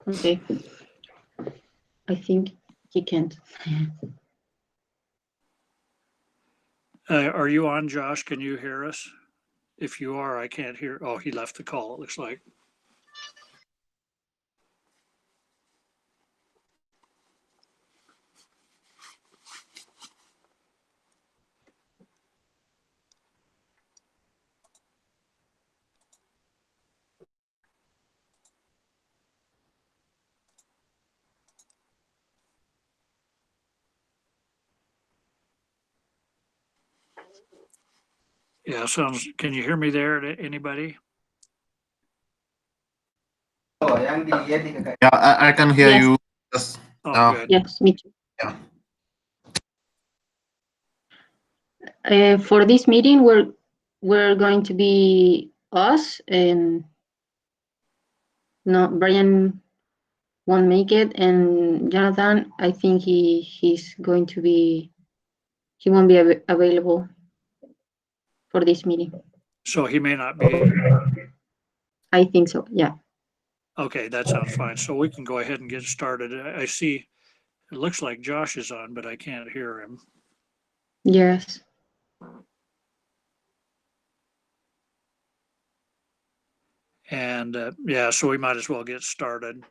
Okay. I think he can't. Are you on, Josh? Can you hear us? If you are, I can't hear. Oh, he left the call, it looks like. Yeah, sounds, can you hear me there, anybody? Yeah, I can hear Yes. you. Yes. Oh, good. Yes, me too. Yeah. For this meeting, we're going to be us, and no, Brian won't make it, and Jonathan, I think he won't be available for this meeting. So he may not be. I think so. Yeah. Okay, that sounds fine. So we can go ahead and get started. I see, it looks like Josh is on, but I can't hear him. Yes. And yeah, so we might as well get started.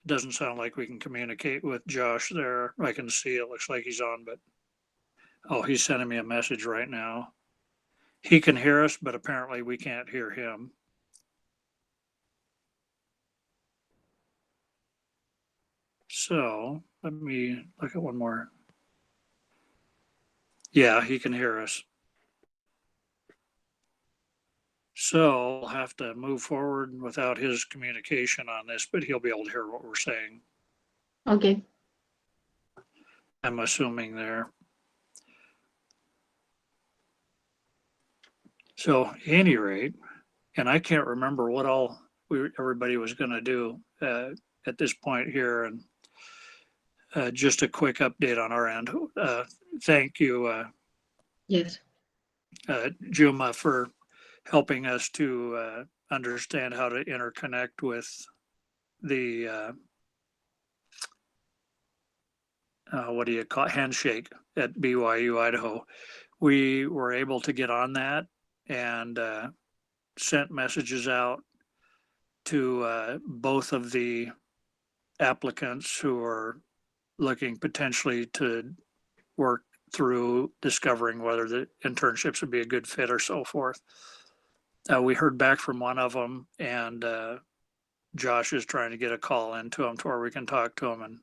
Doesn't sound like we can communicate with Josh there. I can see it looks like he's on, but oh, he's sending me a message right now. He can hear us, but apparently we can't hear him. So let me look at one more. Yeah, he can hear us. So we'll have to move forward without his communication on this, but he'll be able to hear what we're saying. Okay. I'm assuming there. So at any rate, and I can't remember what all everybody was going to do at this point here. And just a quick update on our end. Thank you, Yes. Juma, for helping us to understand how to interconnect with the what do you call it? Handshake at BYU Idaho. We were able to get on that and sent messages out to both of the applicants who are looking potentially to work through discovering whether the internships would be a good fit or so forth. We heard back from one of them, and Josh is trying to get a call into him to where we can talk to him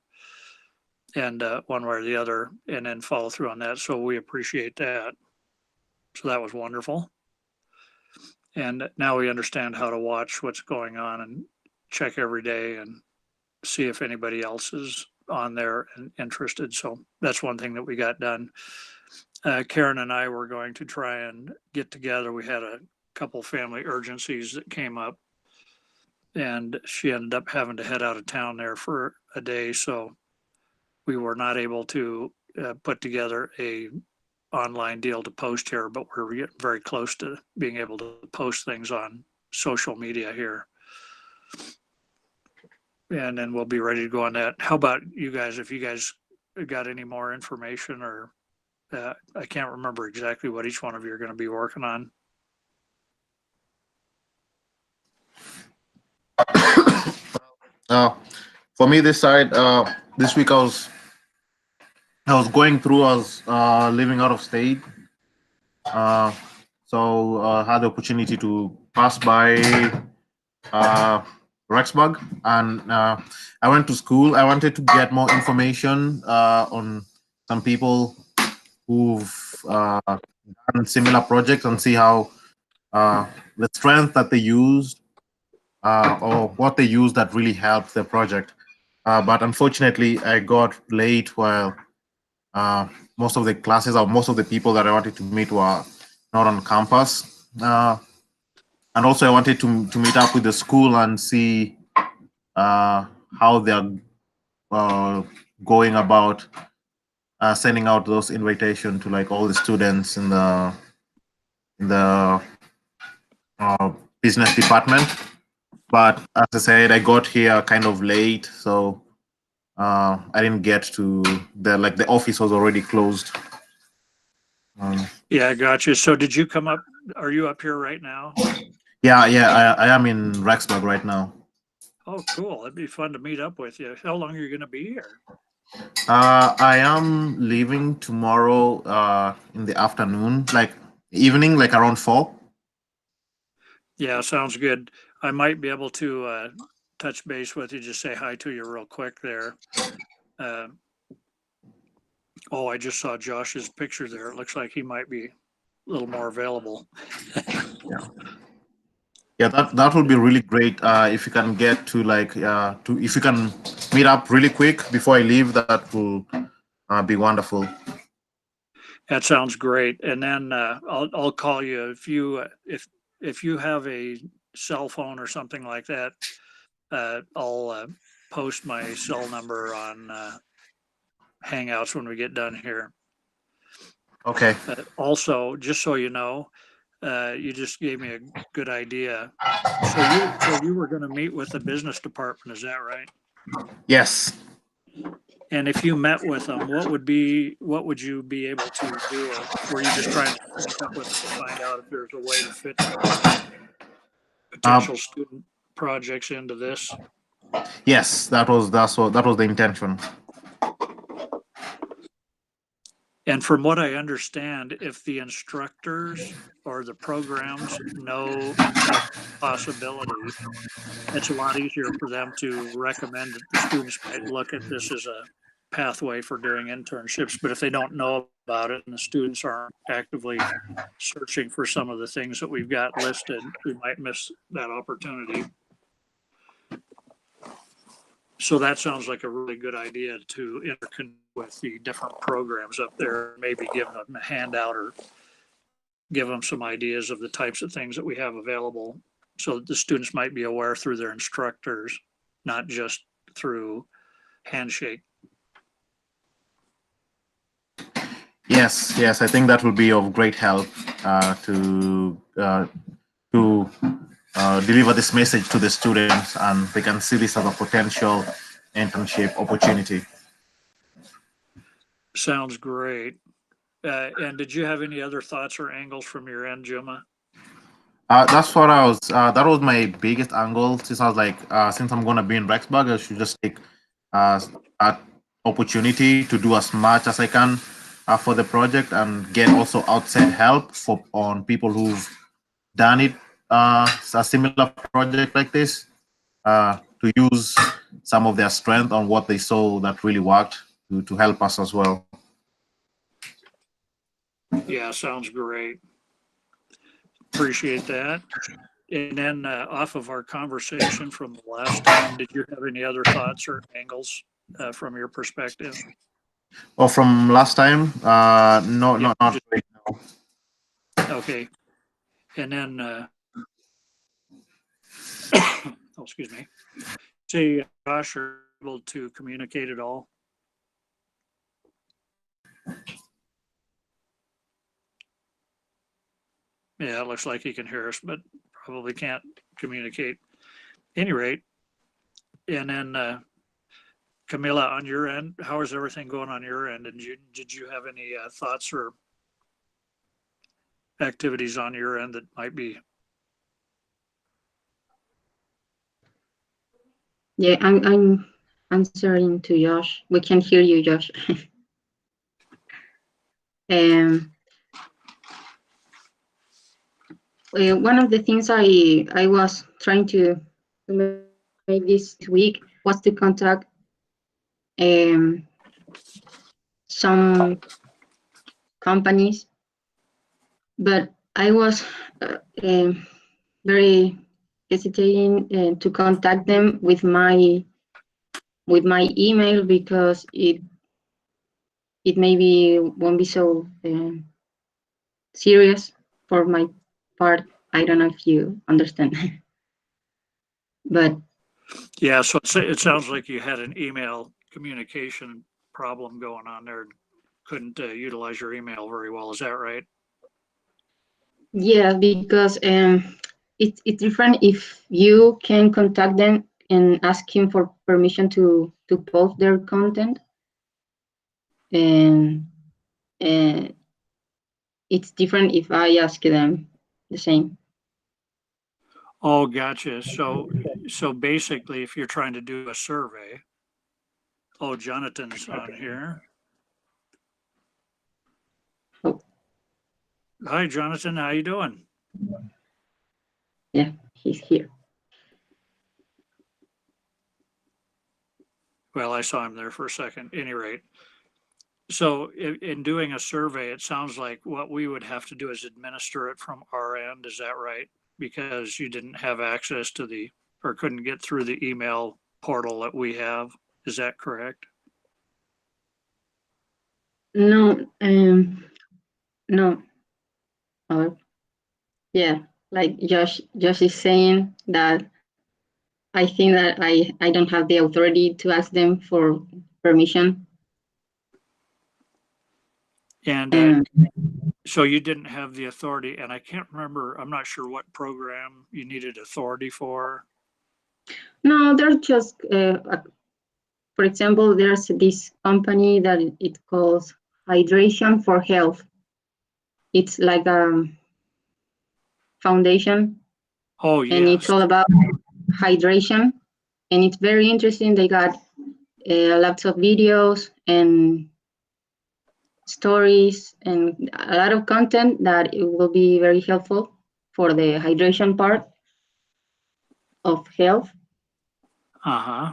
and one way or the other, and then follow through on that. So we appreciate that. So that was wonderful. And now we understand how to watch what's going on and check every day and see if anybody else is on there and interested. So that's one thing that we got done. Karen and I were going to try and get together. We had a couple family urgencies that came up, and she ended up having to head out of town there for a day. So we were not able to put together a online deal to post here, but we're getting very close to being able to post things on social media here. And then we'll be ready to go on that. How about you guys? If you guys got any more information, or I can't remember exactly what each one of you are going to be working on. For me, this side, this week I was going through. I was living out of state, so had the opportunity to pass by Rexburg, and I went to school. I wanted to get more information on some people who've done similar projects and see how the strength that they used or what they used that really helped their project. But unfortunately, I got late while most of the classes or most of the people that I wanted to meet were not on campus. And also I wanted to meet up with the school and see how they're going about sending out those invitations to like all the students in the business department. But as I said, I got here kind of late, so I didn't get to the office was already closed. Yeah, I got you. So did you come up? Are you up here right now? Yeah, I am in Rexburg right now. Oh, cool. It'd be fun to meet up with you. How long are you going to be here? I am leaving tomorrow in the afternoon, like evening, like around 4. Yeah, sounds good. I might be able to touch base with you, just say hi to you real quick there. Oh, I just saw Josh's picture there. It looks like he might be a little more available. Yeah, that will be really great if you can get to if you can meet up really quick before I leave. That will be wonderful. That sounds great. And then I'll call you if you have a cell phone or something like that. I'll post my cell number on Hangouts when we get done here. Okay. Also, just so you know, you just gave me a good idea. So you were going to meet with the business department, is that right? Yes. And if you met with them, what would you be able to do, or were you just trying to sync up with them to find out if there's a way to fit some potential student projects into this? Yes, that was the intention. And from what I understand, if the instructors or the programs know of possibilities, it's a lot easier for them to recommend that the students might look at this as a pathway for doing internships. But if they don't know about it and the students aren't actively searching for some of the things that we've got listed, we might miss that opportunity. So that sounds like a really good idea to interconnect with the different programs up there, maybe give them a handout or give them some ideas of the types of things that we have available so that the students might be aware through their instructors, not just through Handshake. Yes, I think that will be of great help to deliver this message to the students, and they can see this as a potential internship opportunity. Sounds great. And did you have any other thoughts or angles from your end, Juma? That's what I was. That was my biggest angle. Since I was like, since I'm gonna be in Rexburg, I should just take that opportunity to do as much as I can for the project and get also outside help on people who've done it, a similar project like this, to use some of their strength on what they saw that really worked to help us as well. Yeah, sounds great. Appreciate that. And then off of our conversation from the last time, did you have any other thoughts or angles from your perspective? Or from last time, no, Yeah, not right now. okay. And then, oh, excuse me. See, Josh, are you able to communicate at all? Yeah, it looks like he can hear us, but probably can't communicate. Any rate, and then Camila, on your end, how is everything going on your end? And did you have any thoughts or activities on your end that might be? Yeah, I'm answering to Josh. We can hear you, Josh. One of the things I was trying to make this week was to contact some companies, but I was very hesitating to contact them with my email because it maybe won't be so serious for my part. I don't know if you understand, but Yeah, so it sounds like you had an email communication problem going on there. Couldn't utilize your email very well. Is that right? yeah, because it's different if you can contact them and ask him for permission to post their content, and uh, it's different if I ask them the same. Oh, gotcha. So basically, if you're trying to do a survey, oh, Jonathan's on here. Oh, Hi, Jonathan. How you doing? yeah, he's here. Well, I saw him there for a second. Any rate, so in doing a survey, it sounds like what we would have to do is administer it from our end. Is that right? Because you didn't have access to the, or couldn't get through the email portal that we have. Is that correct? No, no. Yeah, like Josh is saying that I think that I don't have the authority to ask them for permission. And And so you didn't have the authority, and I can't remember, I'm not sure what program you needed authority for. no, they're just, for example, there's this company that it calls Hydration for Health. It's like a foundation, Oh, and it's yes. all about hydration, and it's very interesting. They got lots of videos and stories and a lot of content that it will be very helpful for the hydration part of health. Uh-huh.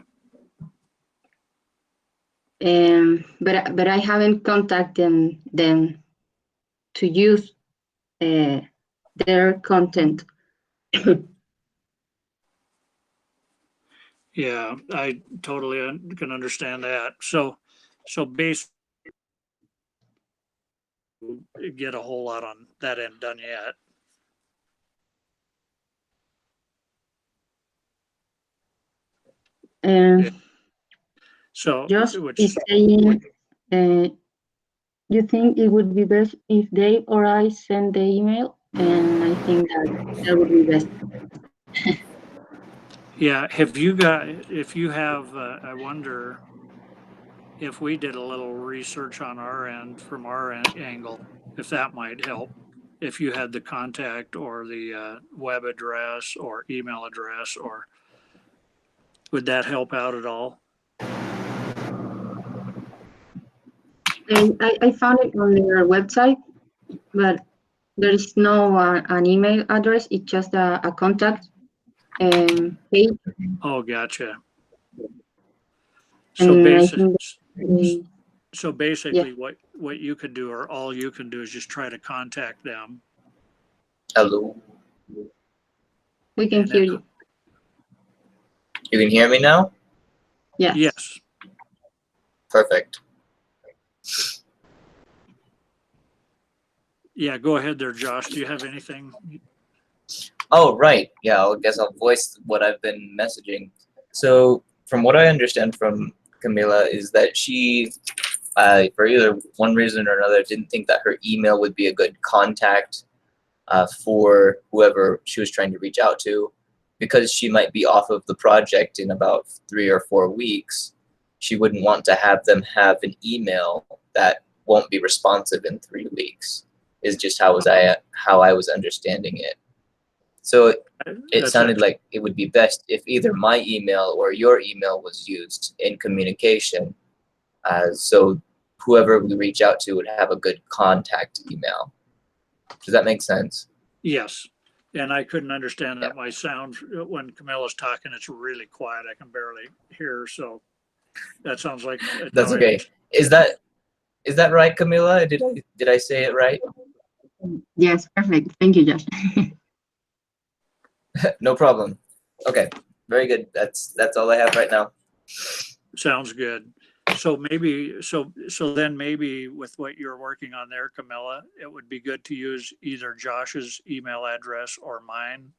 But I haven't contacted them to use their content. Yeah, I totally can understand that. So basically, get a whole lot on that end done yet. Um, So, Just which, is saying, you think it would be best if Dave or I send the email? And I think that would be best. yeah, have you got, if you have, I wonder if we did a little research on our end from our angle, if that might help. If you had the contact or the web address or email address, or would that help out at all? I found it on their website, but there is no an email address. It's just a contact page, Oh, gotcha. So and I basic, think they, so yeah, basically what you could do, or all you can do, is just try to contact them. Hello. we can And hear then, you. You can hear me now? Yes. yes, Perfect. yeah, go ahead there, Josh. Do you have anything? Oh, right. Yeah, I guess I'll voice what I've been messaging. So, from what I understand from Camila, is that she, for either one reason or another, didn't think that her email would be a good contact for whoever she was trying to reach out to, because she might be off of the project in about 3 or 4 weeks. She wouldn't want to have them have an email that won't be responsive in 3 weeks. Is just how I was understanding it. So it That's sounded like it would be best if either my email or your email was used in communication, so whoever we reach out to would have a good contact email. Does that make sense? yes. And I couldn't understand Yeah. that. My sound, when Camilla's talking, it's really quiet. I can barely hear. So that sounds like That's okay. Is that right, Camila? Did I say it right? Yes, perfect. Thank you, Josh. No problem. Okay, very good. That's all I have right now. Sounds good. So maybe, so then maybe with what you're working on there, Camilla, it would be good to use either Josh's email address or mine.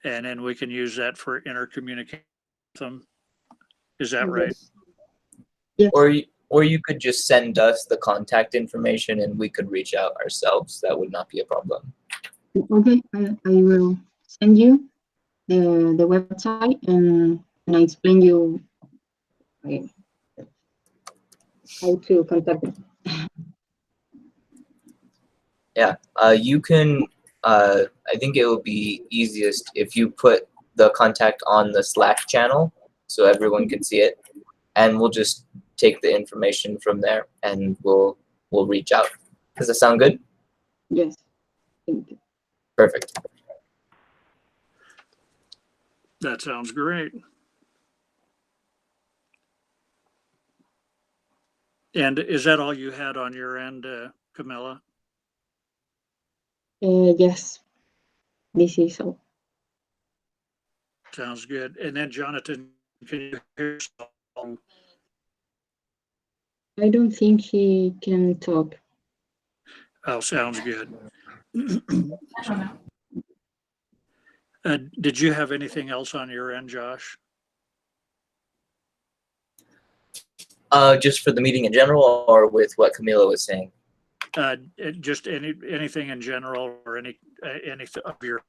And then we can use that for intercommunication with them. Is that right? Yes. Or you could just send us the contact information and we could reach out ourselves. That would not be a problem. Okay, I will send you the website, and I explain you uh, how to contact them. Yeah, you can. I think it will be easiest if you put the contact on the Slack channel so everyone can see it, and we'll just take the information from there and we'll reach out. Does that sound good? Yes. Thank you. Perfect. That sounds great. And is that all you had on your end, Camilla? Yes, this is all. Sounds good. And then Jonathan, can you hear yourself? I don't think he can talk. Oh, sounds good. Did you have anything else on your end, Josh? Just for the meeting in general, or with what Camila was saying? Just anything in general, or any of your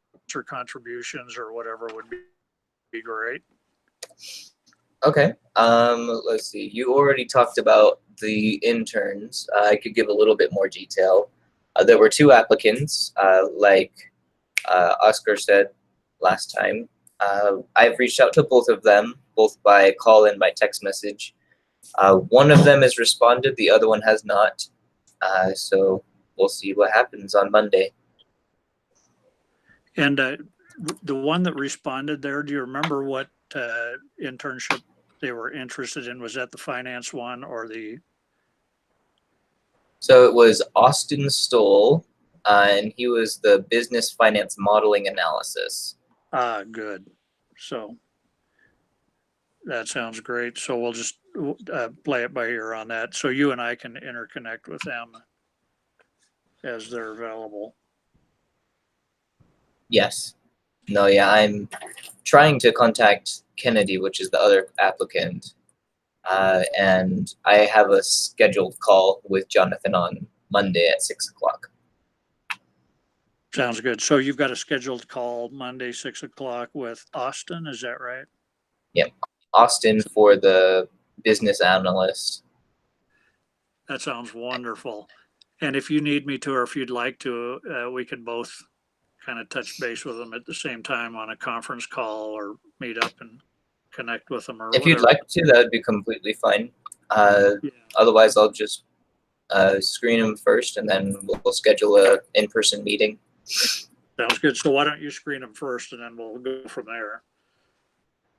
contributions or whatever would be great. Okay. Let's see. You already talked about the interns. I could give a little bit more detail. There were 2 applicants, like Oscar said last time. I've reached out to both of them, both by call and by text message. One of them has responded, the other one has not. So we'll see what happens on Monday. And the one that responded there, do you remember what internship they were interested in? Was that the finance one or the? So it was Austin Stoll, and he was the business finance modeling analysis. Ah, good. So that sounds great. So we'll just play it by ear on that. So you and I can interconnect with them as they're available. Yes. No, yeah, I'm trying to contact Kennedy, which is the other applicant. And I have a scheduled call with Jonathan on Monday at 6 o'clock. Sounds good. So you've got a scheduled call Monday, 6 o'clock with Austin, is that right? Yep. Austin for the business analyst. That sounds wonderful. And if you need me to, or if you'd like to, we can both kind of touch base with them at the same time on a conference call or meet up and connect with them or If whatever. you'd like to, that would be completely fine. Yeah. Otherwise, I'll just screen them first, and then we'll schedule a in-person meeting. Sounds good. So why don't you screen them first and then we'll go from there.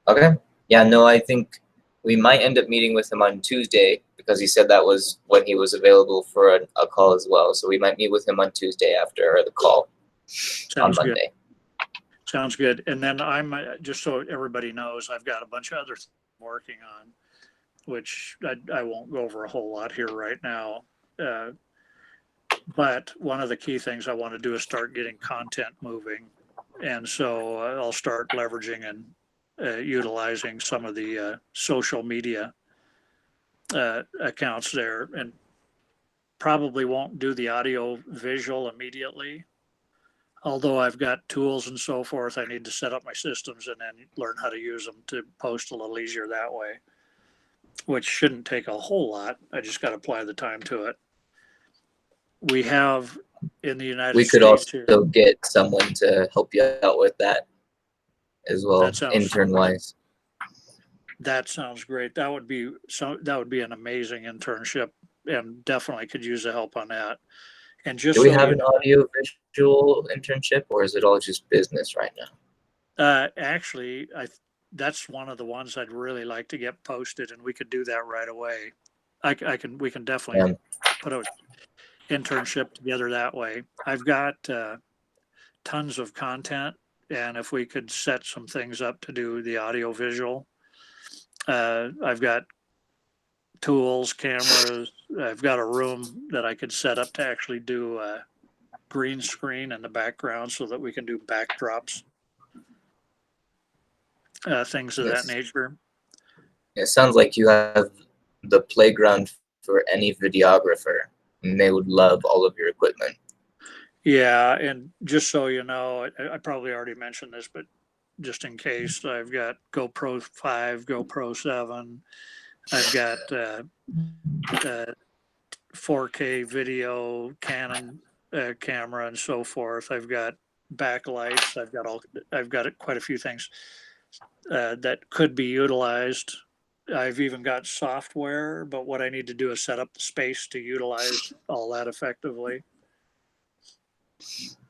Okay. Yeah, no, I think we might end up meeting with him on Tuesday because he said that was when he was available for a call as well. So we might meet with him on Tuesday after the call on Monday. Good. Sounds good. And then I'm, just so everybody knows, I've got a bunch of other things I'm working on, which I won't go over a whole lot here right now. But one of the key things I want to do is start getting content moving. And so I'll start leveraging and utilizing some of the social media accounts there, and probably won't do the audio visual immediately. Although I've got tools and so forth, I need to set up my systems and then learn how to use them to post a little easier that way, which shouldn't take a whole lot. I just got to apply the time to it. We have in the United We could States here. also get someone to help you out with that as well, intern-wise. That sounds great. That would be an amazing internship, and definitely could use the help on that. And just do we so have you an know, audio visual internship, or is it all just business right now? actually, that's one of the ones I'd really like to get posted, and we could do that right away. We can definitely put an internship together that way. I've got tons of content, and if we could set some things up to do the audio visual, I've got tools, cameras. I've got a room that I could set up to actually do a green screen in the background so that we can do backdrops, things of that nature. It sounds like you have the playground for any videographer, and they would love all of your equipment. Yeah, and just so you know, I probably already mentioned this, but just in case, I've got GoPro 5, GoPro 7. I've got 4K video, Canon camera, and so forth. I've got backlights. I've got quite a few things that could be utilized. I've even got software, but what I need to do is set up the space to utilize all that effectively.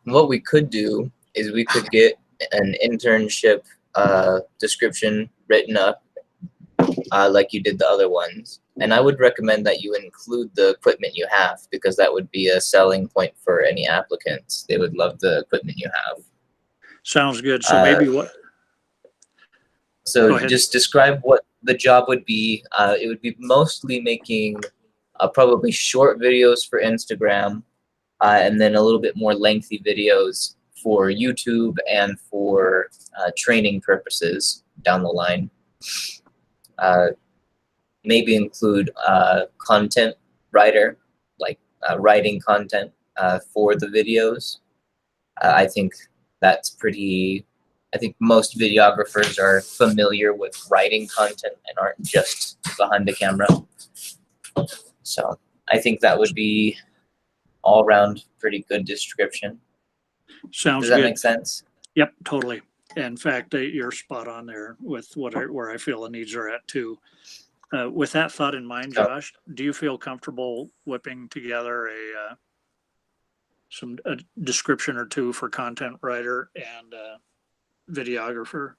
What we could do is we could get an internship description written up like you did the other ones. And I would recommend that you include the equipment you have, because that would be a selling point for any applicants. They would love the equipment you have. Sounds good. So maybe what? Go So ahead. just describe what the job would be. It would be mostly making probably short videos for Instagram, and then a little bit more lengthy videos for YouTube and for training purposes down the line. Maybe include content writer, like writing content for the videos. I think that's pretty. I think most videographers are familiar with writing content and aren't just behind the camera. So I think that would be all around pretty good description. Sounds Does that good. make sense? Yep, totally. In fact, you're spot on there with where I feel the needs are at too. With that thought in mind, Josh, do you feel comfortable whipping together a description or two for content writer and videographer?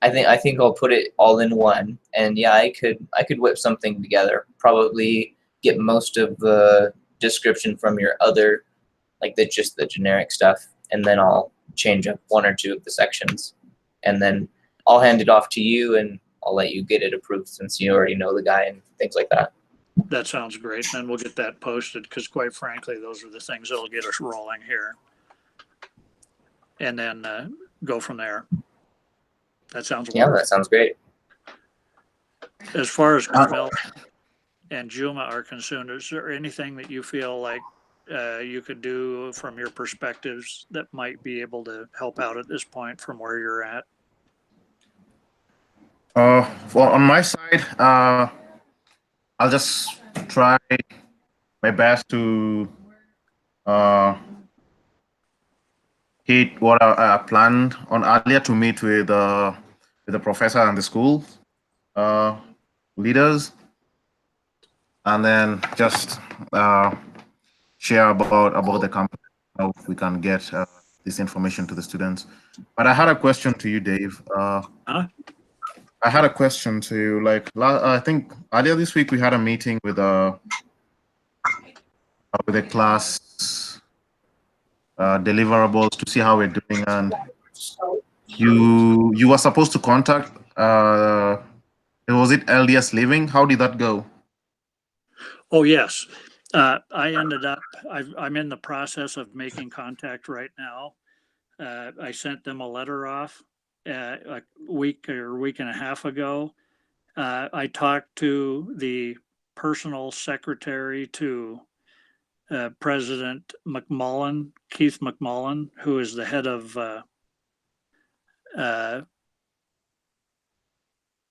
I think I'll put it all in one, and yeah, I could whip something together. Probably get most of the description from your other, like just the generic stuff, and then I'll change up one or two of the sections, and then I'll hand it off to you, and I'll let you get it approved since you already know the guy and things like that. That sounds great. And then we'll get that posted, because quite frankly, those are the things that'll get us rolling here. And then go from there. That sounds Yeah, wonderful. that sounds great. As far as Camille and Juma are concerned, is there anything that you feel like you could do from your perspectives that might be able to help out at this point from where you're at? Well, on my side, I'll just try my best to hit what I planned on earlier, to meet with the professor and the school leaders, and then just share about the company, how we can get this information to the students. But I had a question to you, Dave. I had a question to you. Like, I think earlier this week we had a meeting with the class deliverables to see how we're doing, and you were supposed to contact. Was it LDS Living? How did that go? Oh, yes. I ended up, I'm in the process of making contact right now. I sent them a letter off a week or week and a half ago. I talked to the personal secretary to President McMullen, Keith McMullen, who is the head of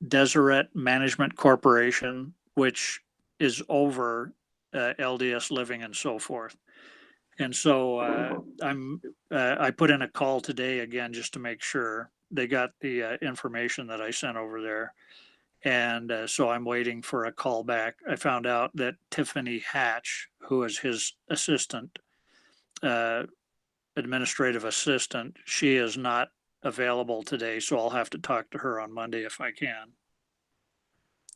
Deseret Management Corporation, which is over LDS Living and so forth. And so I put in a call today again just to make sure they got the information that I sent over there. And so I'm waiting for a call back. I found out that Tiffany Hatch, who is his assistant, administrative assistant, she is not available today. So I'll have to talk to her on Monday if I can.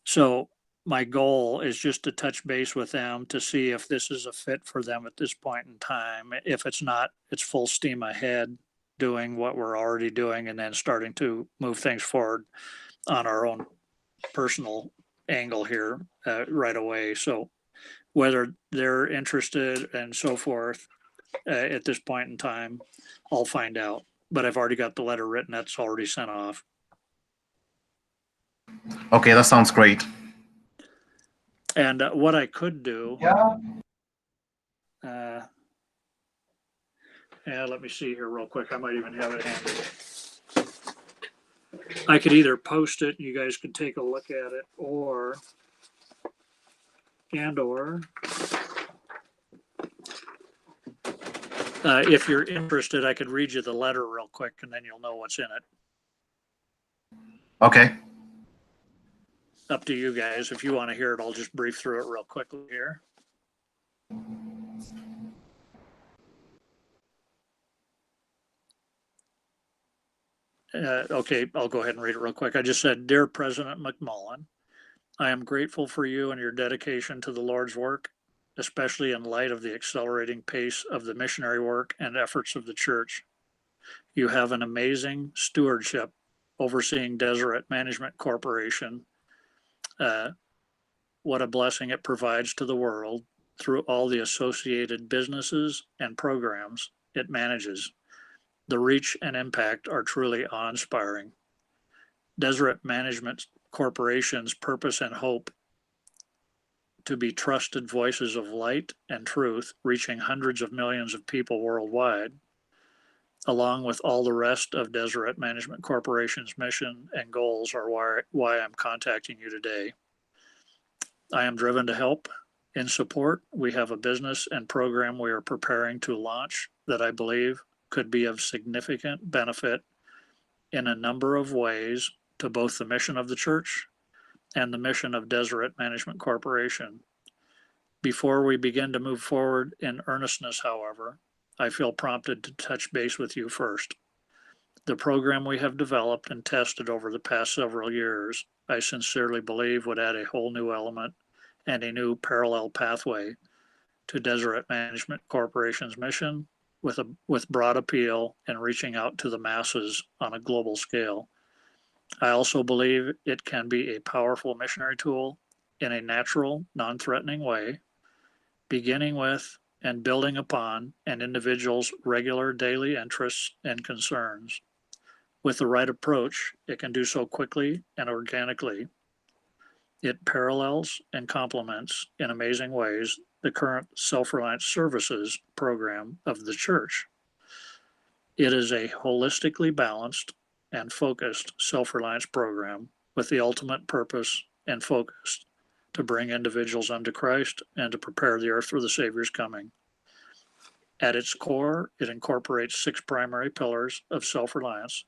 So my goal is just to touch base with them to see if this is a fit for them at this point in time. If it's not, it's full steam ahead doing what we're already doing and then starting to move things forward on our own personal angle here right away. So whether they're interested and so forth at this point in time, I'll find out. But I've already got the letter written. That's already sent off. Okay, that sounds great. And what I could do, And let me see here real quick. I might even have it handy. I could either post it, you guys could take a look at it, or if you're interested, I could read you the letter real quick and then you'll know what's in it. Okay. Up to you guys. If you want to hear it, I'll just brief through it real quickly here. Okay, I'll go ahead and read it real quick. I just said, Dear President McMullen, I am grateful for you and your dedication to the Lord's work, especially in light of the accelerating pace of the missionary work and efforts of the church. You have an amazing stewardship overseeing Deseret Management Corporation. What a blessing it provides to the world through all the associated businesses and programs it manages. The reach and impact are truly awe-inspiring. Deseret Management Corporation's purpose and hope to be trusted voices of light and truth, reaching hundreds of millions of people worldwide, along with all the rest of Deseret Management Corporation's mission and goals, are why I'm contacting you today. I am driven to help. In support, we have a business and program we are preparing to launch that I believe could be of significant benefit in a number of ways to both the mission of the church and the mission of Deseret Management Corporation. Before we begin to move forward in earnestness, however, I feel prompted to touch base with you first. The program we have developed and tested over the past several years, I sincerely believe would add a whole new element and a new parallel pathway to Deseret Management Corporation's mission with broad appeal and reaching out to the masses on a global scale. I also believe it can be a powerful missionary tool in a natural, non-threatening way, beginning with and building upon an individual's regular daily interests and concerns. With the right approach, it can do so quickly and organically. It parallels and complements in amazing ways the current self-reliance services program of the church. It is a holistically balanced and focused self-reliance program with the ultimate purpose and focus to bring individuals unto Christ and to prepare the earth for the Savior's coming. At its core, it incorporates 6 primary pillars of self-reliance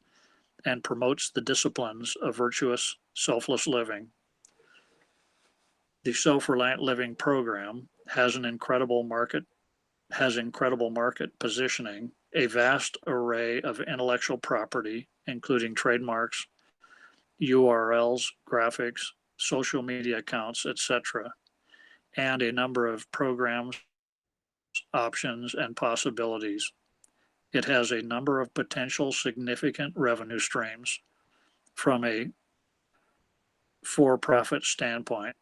and promotes the disciplines of virtuous, selfless living. The Self-Reliant Living program has incredible market positioning, a vast array of intellectual property, including trademarks, URLs, graphics, social media accounts, etc., and a number of programs, options, and possibilities. It has a number of potential significant revenue streams from a for-profit standpoint.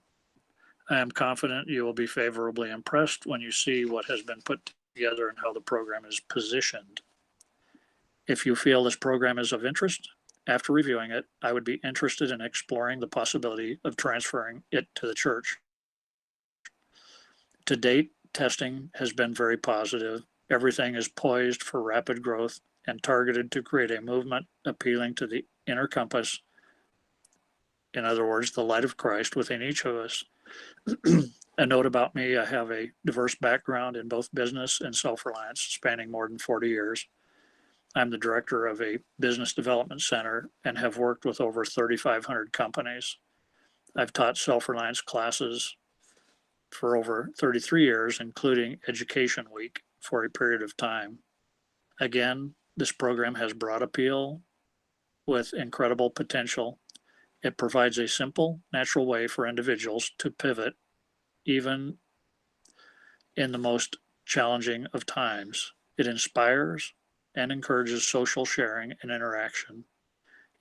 I am confident you will be favorably impressed when you see what has been put together and how the program is positioned. If you feel this program is of interest, after reviewing it, I would be interested in exploring the possibility of transferring it to the church. To date, testing has been very positive. Everything is poised for rapid growth and targeted to create a movement appealing to the inner compass, in other words, the light of Christ within each of us. A note about me, I have a diverse background in both business and self-reliance, spanning more than 40 years. I'm the director of a business development center and have worked with over 3,500 companies. I've taught self-reliance classes for over 33 years, including Education Week for a period of time. Again, this program has broad appeal with incredible potential. It provides a simple, natural way for individuals to pivot even in the most challenging of times. It inspires and encourages social sharing and interaction.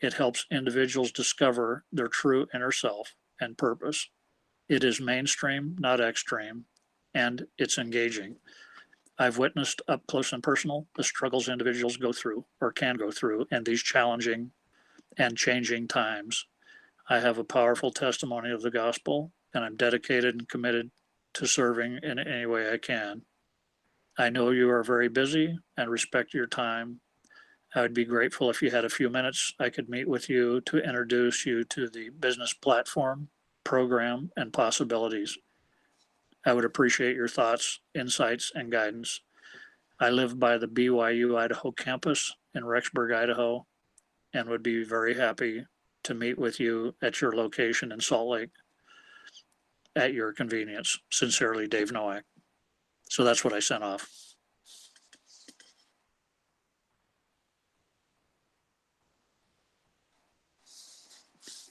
It helps individuals discover their true inner self and purpose. It is mainstream, not extreme, and it's engaging. I've witnessed up close and personal the struggles individuals go through or can go through in these challenging and changing times. I have a powerful testimony of the gospel, and I'm dedicated and committed to serving in any way I can. I know you are very busy and respect your time. I would be grateful if you had a few minutes. I could meet with you to introduce you to the business platform, program, and possibilities. I would appreciate your thoughts, insights, and guidance. I live by the BYU Idaho campus in Rexburg, Idaho, and would be very happy to meet with you at your location in Salt Lake at your convenience. Sincerely, Dave Nowak. So that's what I sent off.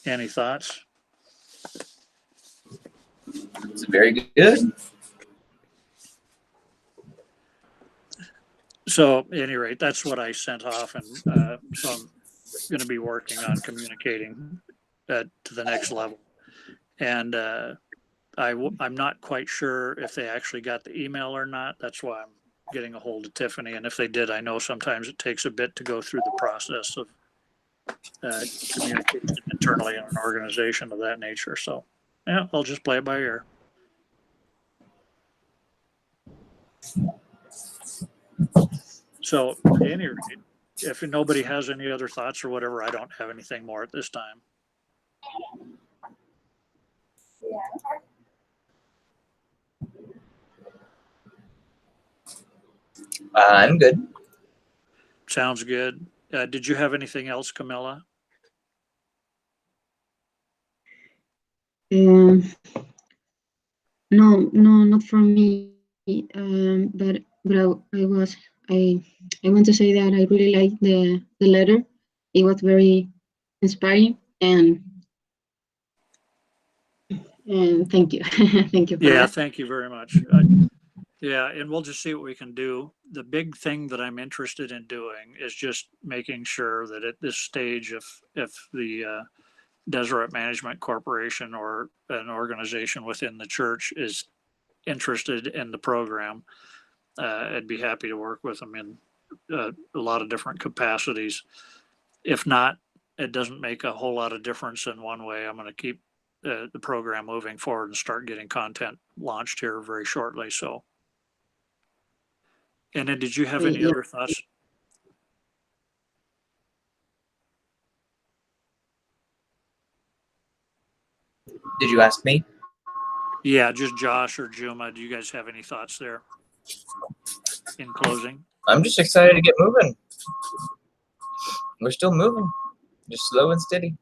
Any thoughts? It's very good. So at any rate, that's what I sent off, and so I'm going to be working on communicating to the next level. And I'm not quite sure if they actually got the email or not. That's why I'm getting a hold of Tiffany. And if they did, I know sometimes it takes a bit to go through the process of communication internally in an organization of that nature. So yeah, I'll just play it by ear. So at any rate, if nobody has any other thoughts or whatever, I don't have anything more at this time. I'm good. Sounds good. Did you have anything else, Camilla? Um, no, not from me. But I I want to say that I really liked the letter. It was very inspiring, and thank you, thank you for Yeah, that. thank you very much. Yeah, and we'll just see what we can do. The big thing that I'm interested in doing is just making sure that at this stage, if the Deseret Management Corporation or an organization within the church is interested in the program, I'd be happy to work with them in a lot of different capacities. If not, it doesn't make a whole lot of difference in one way. I'm going to keep the program moving forward and start getting content launched here very shortly. So, and then did you have any Yeah. other thoughts? Did you ask me? Yeah, just Josh or Juma. Do you guys have any thoughts there in closing? I'm just excited to get moving. We're still moving, just slow and steady.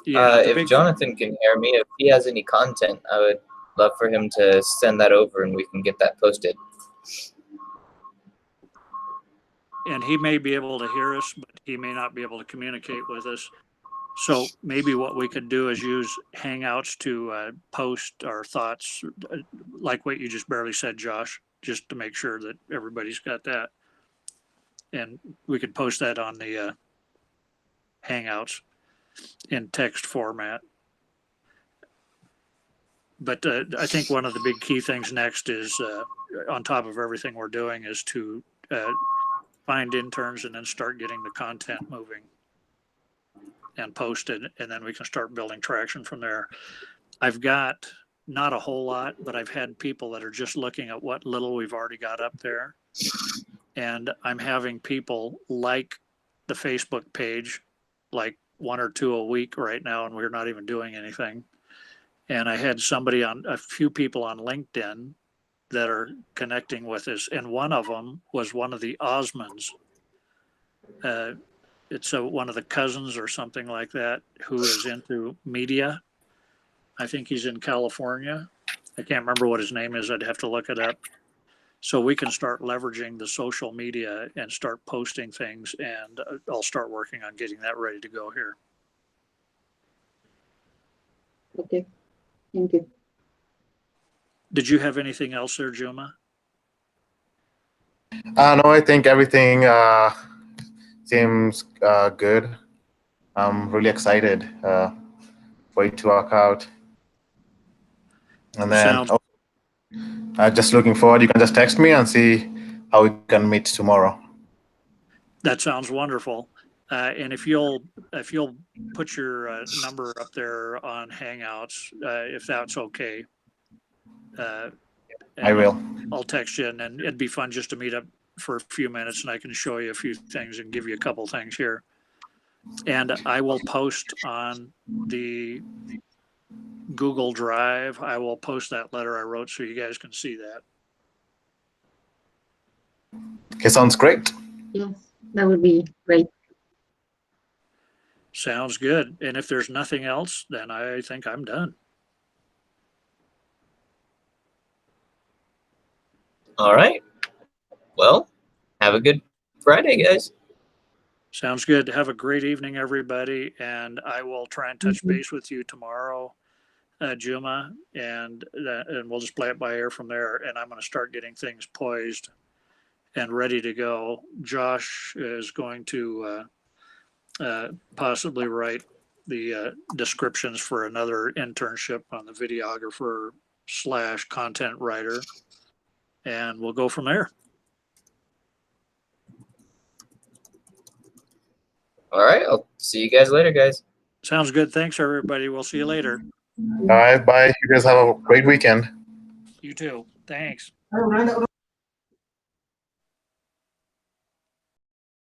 Yeah, the If big Jonathan can hear me, if he has any content, I would love for him to send that over and we can get that posted. and he may be able to hear us, but he may not be able to communicate with us. So maybe what we could do is use Hangouts to post our thoughts, like what you just barely said, Josh, just to make sure that everybody's got that. And we could post that on the Hangouts in text format. But I think one of the big key things next is, on top of everything we're doing, is to find interns and then start getting the content moving and posted, and then we can start building traction from there. I've got not a whole lot, but I've had people that are just looking at what little we've already got up there. And I'm having people like the Facebook page, like 1 or 2 a week right now, and we're not even doing anything. And I had a few people on LinkedIn that are connecting with us, and one of them was one of the Osmonds. It's one of the cousins or something like that who is into media. I think he's in California. I can't remember what his name is. I'd have to look it up. So we can start leveraging the social media and start posting things, and I'll start working on getting that ready to go here. Okay, thank you. Did you have anything else there, Juma? No, I think everything seems good. I'm really excited for it to work out. And then just looking forward, you can just text me and see how we can meet tomorrow. That sounds wonderful. And if you'll put your number up there on Hangouts, if that's okay, I will. I'll text you, and then it'd be fun just to meet up for a few minutes, and I can show you a few things and give you a couple things here. And I will post on the Google Drive. I will post that letter I wrote so you guys can see that. Okay, sounds great. Yes, that would be great. Sounds good. And if there's nothing else, then I think I'm done. All right. Well, have a good Friday, guys. Sounds good. Have a great evening, everybody. And I will try and touch base with you tomorrow, Juma, and we'll just play it by ear from there. And I'm going to start getting things poised and ready to go. Josh is going to possibly write the descriptions for another internship on the videographer / content writer, and we'll go from there. All right. I'll see you guys later, guys. Sounds good. Thanks, everybody. We'll see you later. All right, bye. You guys have a great weekend. You too. Thanks.